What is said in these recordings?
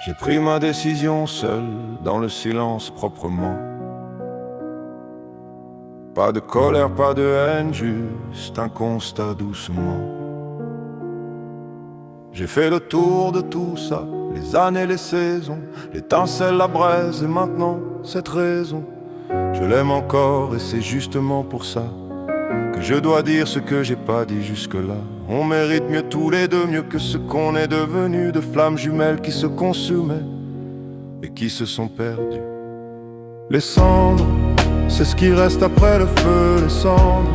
J'ai pris ma décision seul, dans le silence proprement. Pas de colère, pas de haine, juste un constat doucement. J'ai fait le tour de tout ça, les années, les saisons, l'étincelle, la braise et maintenant cette raison. Je l'aime encore et c'est justement pour ça que je dois dire ce que j'ai pas dit jusque-là. On mérite mieux tous les deux, mieux que ce qu'on est devenu, de flammes jumelles qui se consumaient et qui se sont perdues. Les cendres, c'est ce qui reste après le feu, les cendres.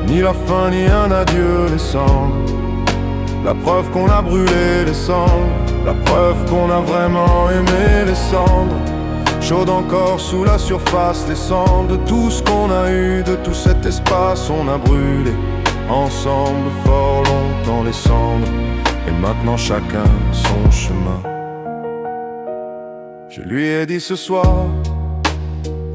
Ni la fin ni un adieu, les cendres. La preuve qu'on a brûlé les cendres, la preuve qu'on a vraiment aimé les cendres. Chaude encore sous la surface, les cendres de tout ce qu'on a eu, de tout cet espace. On a brûlé ensemble fort longtemps les cendres, et maintenant chacun son chemin. Je lui ai dit ce soir,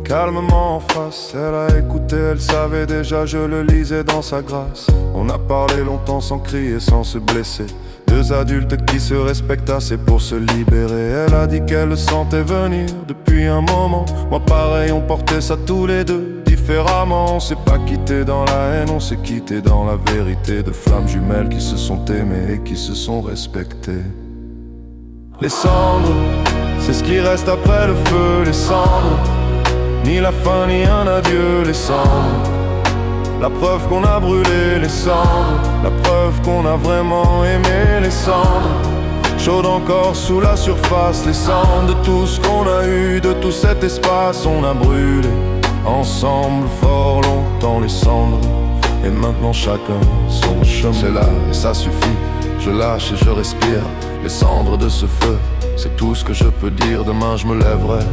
calmement en face, elle a écouté, elle savait déjà, je le lisais dans sa grâce. On a parlé longtemps sans crier, sans se blesser. Deux adultes qui se respectent assez pour se libérer. Elle a dit qu'elle le sentait venir depuis un moment. Moi pareil, on portait ça tous les deux différemment. On s'est pas quitté dans la haine, on s'est quitté dans la vérité. De flammes jumelles qui se sont aimées et qui se sont respectées. Les cendres, c'est ce qui reste après le feu, les cendres. Ni la fin ni un adieu, les cendres. La preuve qu'on a brûlé les cendres, la preuve qu'on a vraiment aimé les cendres. Chaude encore sous la surface, les cendres de tout ce qu'on a eu, de tout cet espace. On a brûlé ensemble fort longtemps les cendres, et maintenant chacun son chemin. C'est là et ça suffit, je lâche et je respire. Les cendres de ce feu, c'est tout ce que je peux dire. Demain je me lèverai,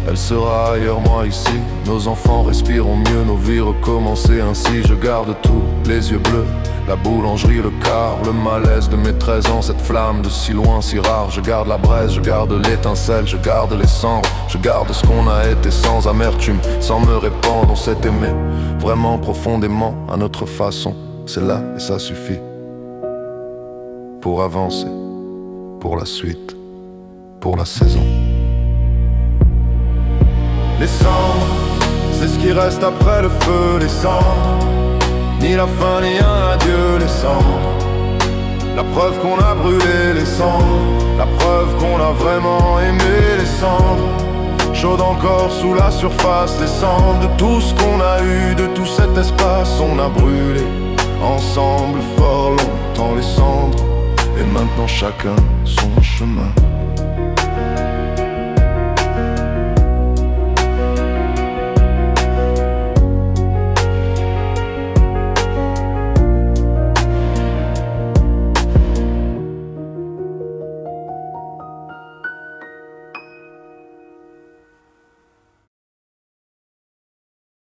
elle sera ailleurs, moi ici. Nos enfants respireront mieux, nos vies recommencer ainsi. Je garde tout, les yeux bleus, la boulangerie, le car, le malaise de mes 13 ans. Cette flamme de si loin, si rare. Je garde la braise, je garde l'étincelle, je garde les cendres. Je garde ce qu'on a été sans amertume, sans me répandre. On s'est aimé, vraiment profondément, à notre façon. C'est là et ça suffit pour avancer, pour la suite, pour la saison. Les cendres, c'est ce qui reste après le feu, les cendres. Ni la fin ni un adieu, les cendres. La preuve qu'on a brûlé les cendres, la preuve qu'on a vraiment aimé les cendres. Chaude encore sous la surface, les cendres de tout ce qu'on a eu, de tout cet espace. On a brûlé ensemble fort longtemps les cendres, et maintenant chacun son chemin.